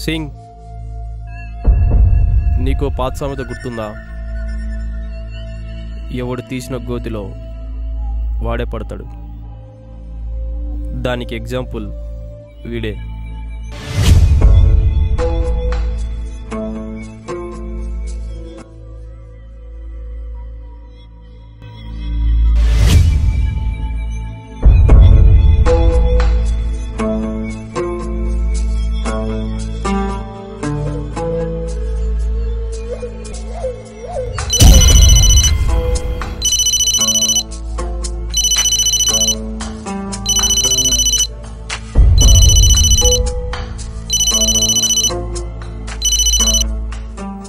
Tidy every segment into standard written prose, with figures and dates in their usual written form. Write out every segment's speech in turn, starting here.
సింగ్, నీకో పాత సామెత గుర్తుందా? ఎవడు తీసిన గోతిలో వాడే పడతాడు. దానికి ఎగ్జాంపుల్ వీడే.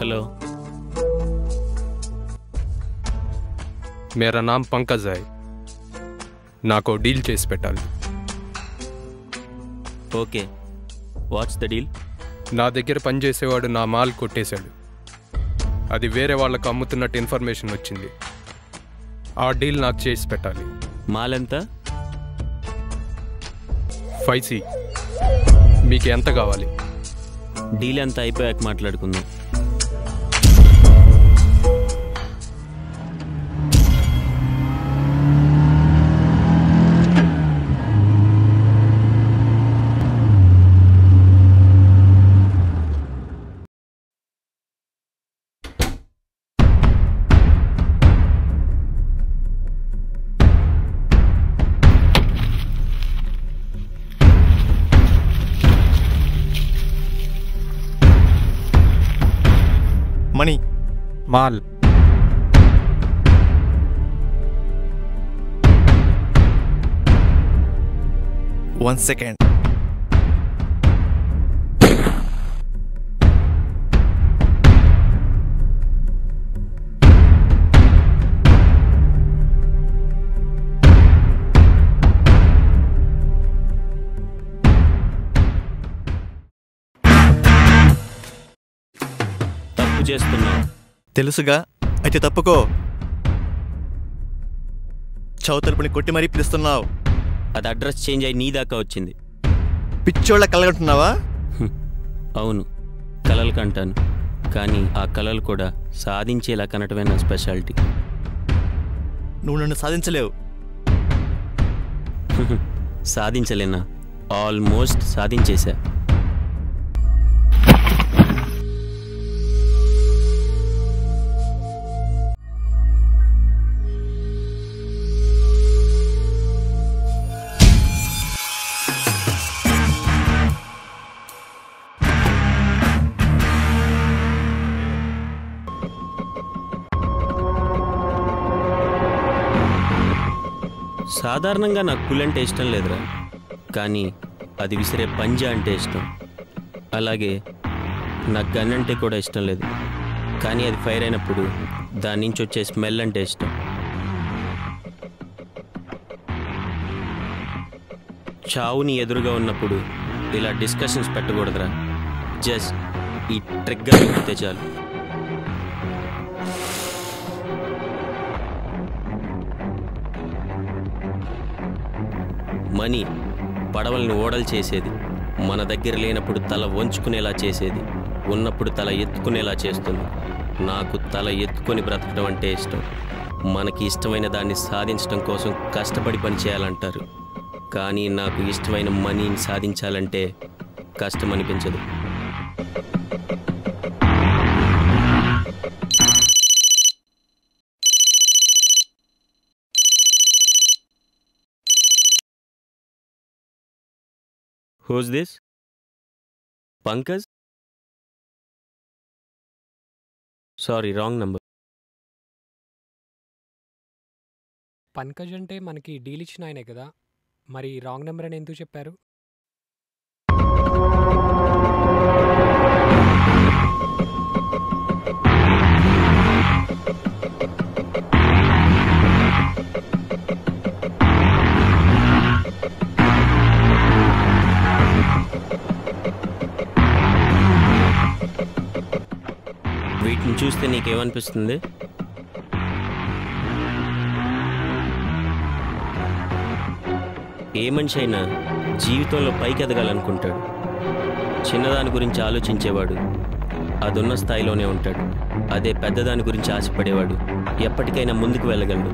हेलो, मेरा नाम पंकज है. నాకు డీల్ చేసి పెట్టాలి. Okay, what's the deal? నా దగ్గర పనిచేసేవాడు నా మాల్ కొట్టేశాడు. అది వేరే వాళ్ళకు అమ్ముతున్నట్టు ఇన్ఫర్మేషన్ వచ్చింది. ఆ డీల్ నాకు చేసి పెట్టాలి. మాల్ ఎంత? 5C. మీకు ఎంత కావాలి? డీల్ ఎంత అయిపోయాక మాట్లాడుకుందాం. Money, mall. One second. చేస్తున్నావు తెలుసుగా, అయితే తప్పుకో. చౌతలుపుని కొట్టి మరీ పిలుస్తున్నావు. అది అడ్రస్ చేంజ్ అయ్యి నీ దాకా వచ్చింది. పిచ్చోళ్ళ కలగంటున్నావా? అవును, కలలు కంటాను. కానీ ఆ కలలు కూడా సాధించేలా కనటమే నా స్పెషాలిటీ. నువ్వు నన్ను సాధించలేవు. సాధించలేనా? ఆల్మోస్ట్ సాధించేశా. సాధారణంగా నాకు పుల్ అంటే ఇష్టం లేదురా, కానీ అది విసిరే పంజా అంటే ఇష్టం. అలాగే నాకు గన్ అంటే కూడా ఇష్టం లేదు, కానీ అది ఫైర్ అయినప్పుడు దాని నుంచి వచ్చే స్మెల్ అంటే ఇష్టం. చావుని ఎదురుగా ఉన్నప్పుడు ఇలా డిస్కషన్స్ పెట్టకూడదురా. జస్ట్ ఈ ట్రిగ్గర్ పెడితే చాలు. మనీ పడవల్ని ఓడలు చేసేది, మన దగ్గర లేనప్పుడు తల వంచుకునేలా చేసేది, ఉన్నప్పుడు తల ఎత్తుకునేలా చేస్తుంది. నాకు తల ఎత్తుకొని బ్రతకడం అంటే ఇష్టం. మనకి ఇష్టమైన దాన్ని సాధించడం కోసం కష్టపడి పని చేయాలంటారు, కానీ నాకు ఇష్టమైన మనీని సాధించాలంటే కష్టం అనిపించదు. Who's this? Pankaj? Sorry, wrong number. Pankaj అంటే మనకి డీల్ ఇచ్చిన ఆయనే కదా, మరి రాంగ్ నెంబర్ అని ఎందుకు చెప్పారు? వీటిని చూస్తే నీకేమనిపిస్తుంది? ఏ మనిషి అయినా జీవితంలో పైకి ఎదగాలనుకుంటాడు. చిన్నదాని గురించి ఆలోచించేవాడు అదున్న స్థాయిలోనే ఉంటాడు. అదే పెద్దదాని గురించి ఆశపడేవాడు ఎప్పటికైనా ముందుకు వెళ్ళగలడు.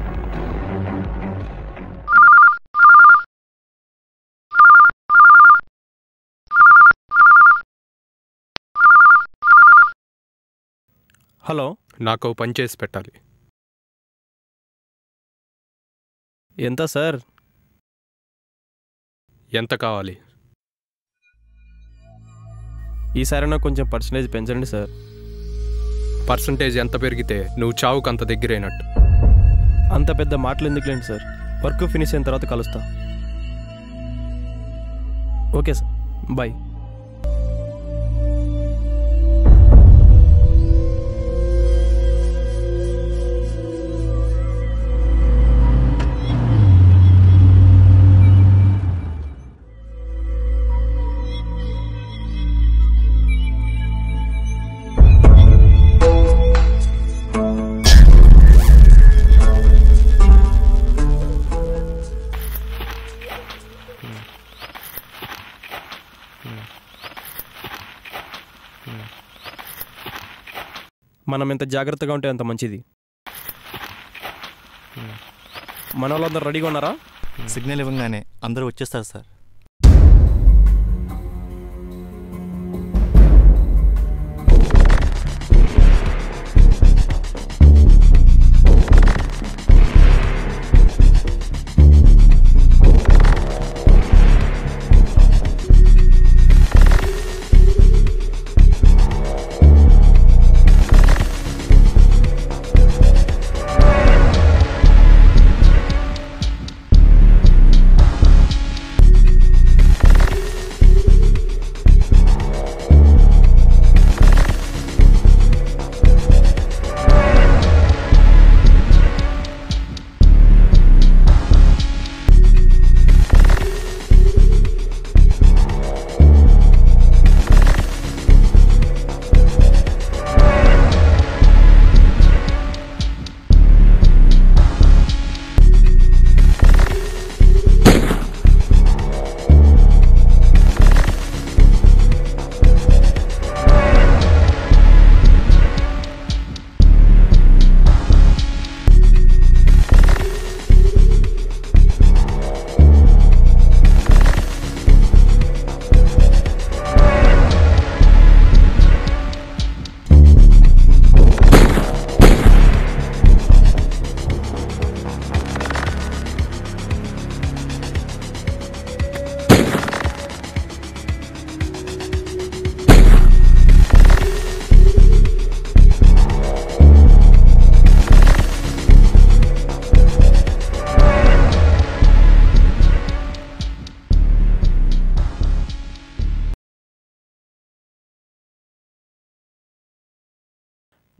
హలో, నాకు ఓ పని చేసి పెట్టాలి. ఎంత సార్? ఎంత కావాలి? ఈసారైనా కొంచెం పర్సంటేజ్ పెంచండి సార్. పర్సంటేజ్ ఎంత పెరిగితే నువ్వు చావుకు అంత దగ్గరైనట్టు. అంత పెద్ద మాటలు ఎందుకులేండి సార్, వర్క్ ఫినిష్ అయిన తర్వాత కలుస్తా. Okay sir, bye. మనం ఎంత జాగ్రత్తగా ఉంటే అంత మంచిది. మన వాళ్ళందరూ రెడీగా ఉన్నారా? సిగ్నల్ ఇవ్వగానే అందరూ వచ్చేస్తారు సార్.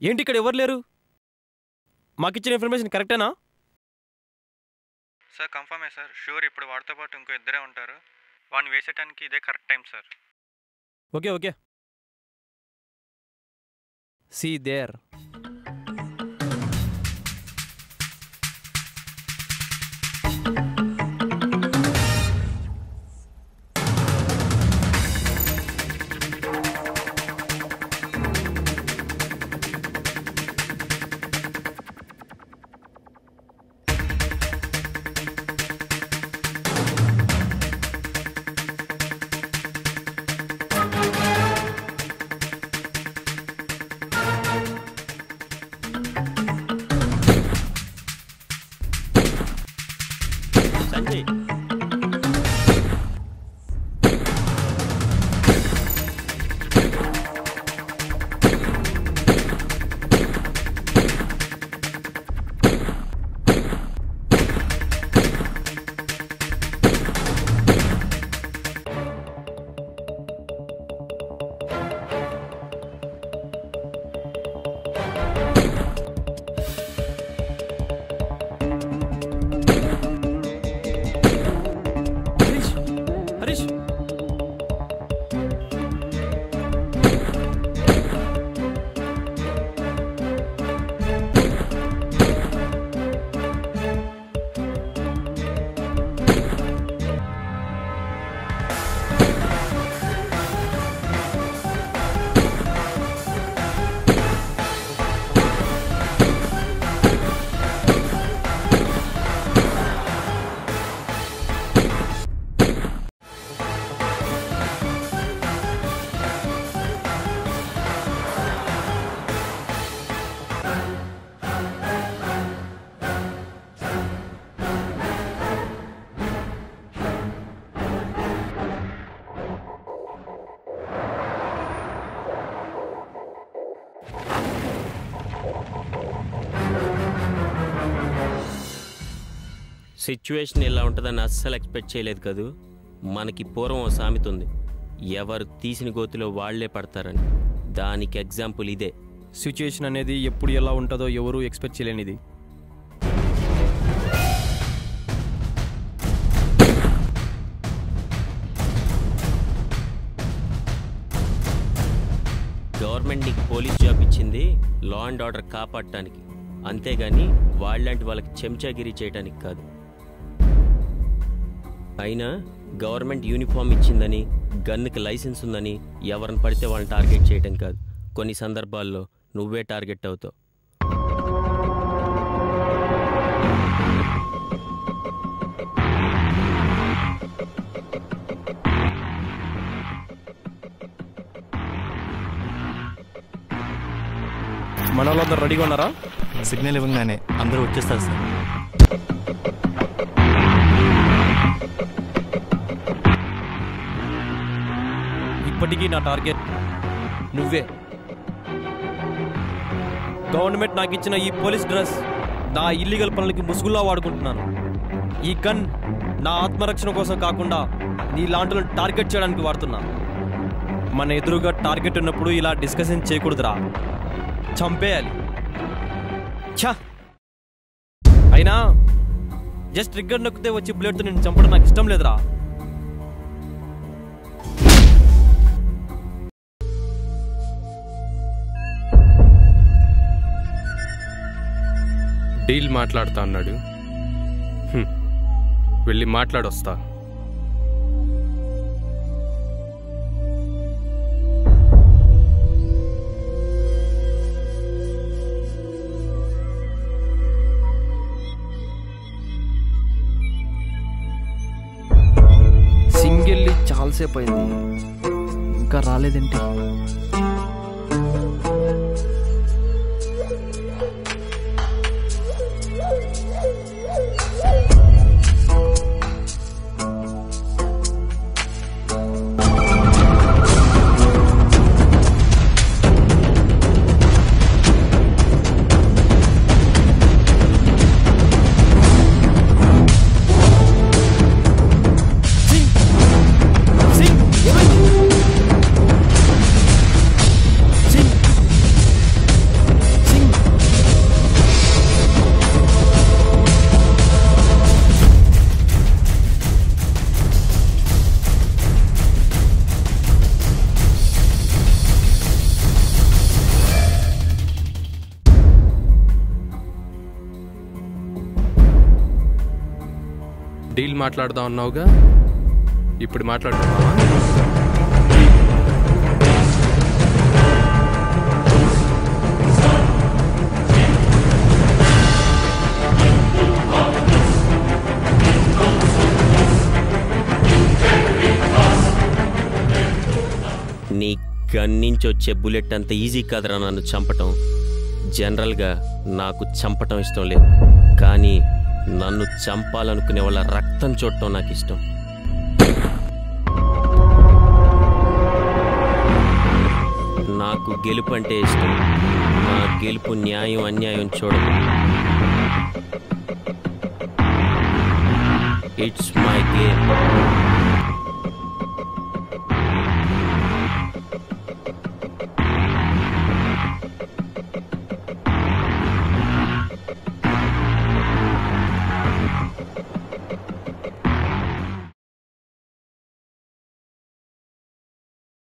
ఏంటి ఇక్కడ ఎవరు లేరు? మాకిచ్చిన ఇన్ఫర్మేషన్ కరెక్టేనా? సార్ కన్ఫర్మే సార్, షూర్. ఇప్పుడు వాడితో పాటు ఇంకో ఇద్దరే ఉంటారు. వాడిని వేసేయడానికి ఇదే correct time sir. Okay okay. See there. Situation ఇలా ఉంటుందని అస్సలు ఎక్స్పెక్ట్ చేయలేదు కదూ. మనకి పూర్వం ఓ సామెత ఉంది, ఎవరు తీసిన గోతిలో వాళ్లే పడతారని. దానికి ఎగ్జాంపుల్ ఇదే. సిచ్యుయేషన్ అనేది ఎప్పుడు ఎలా ఉంటుందో ఎవరూ ఎక్స్పెక్ట్ చేయలేనిది. గవర్నమెంట్ నీకు పోలీస్ జాబ్ ఇచ్చింది లా అండ్ ఆర్డర్ కాపాడటానికి, అంతేగాని వాళ్ళంటి వాళ్ళకి చెంచాగిరి చేయడానికి కాదు. అయినా గవర్నమెంట్ యూనిఫామ్ ఇచ్చిందని, గన్నుకి లైసెన్స్ ఉందని ఎవరిని పడితే వాళ్ళని టార్గెట్ చేయటం కాదు. కొన్ని సందర్భాల్లో నువ్వే టార్గెట్ అవుతావు. మన వాళ్ళందరూ రెడీగా ఉన్నారా? సిగ్నల్ ఇవ్వగానే అందరూ వచ్చేస్తారు సార్. ఇప్పటికీ నా టార్గెట్ నువ్వే. గవర్నమెంట్ నాకు ఇచ్చిన ఈ పోలీస్ డ్రెస్ నా ఇల్లీగల్ పనులకి ముసుగులా వాడుకుంటున్నాను. ఈ గన్ నా ఆత్మరక్షణ కోసం కాకుండా నీ లాంటిలను టార్గెట్ చేయడానికి వాడుతున్నా. మన ఎదురుగా టార్గెట్ ఉన్నప్పుడు ఇలా డిస్కషన్ చేయకూడదురా, చంపేయాలి. ఛా, అయినా జస్ట్ ట్రిగ్గర్ నొక్కితే వచ్చి బ్లేడ్తో నేను చంపడం నాకు ఇష్టం లేదురా. డీల్ మాట్లాడుతా అన్నాడు, వెళ్ళి మాట్లాడొస్తా. సింగిల్లీ చాలాసేపు అయింది, ఇంకా రాలేదేంటి? డీల్ మాట్లాడదాం అన్నావుగా, ఇప్పుడు మాట్లాడుతున్నావా? నీ గన్ నుంచి వచ్చే బుల్లెట్ అంత ఈజీ కాదురా నన్ను చంపటం. జనరల్గా నాకు చంపటం ఇష్టం లేదు, కానీ నన్ను చంపాలనుకునే వాళ్ళ రక్తం చూడటం నాకు ఇష్టం. నాకు గెలుపు అంటే ఇష్టం. నా గెలుపు న్యాయం అన్యాయం చూడదు. It's my game.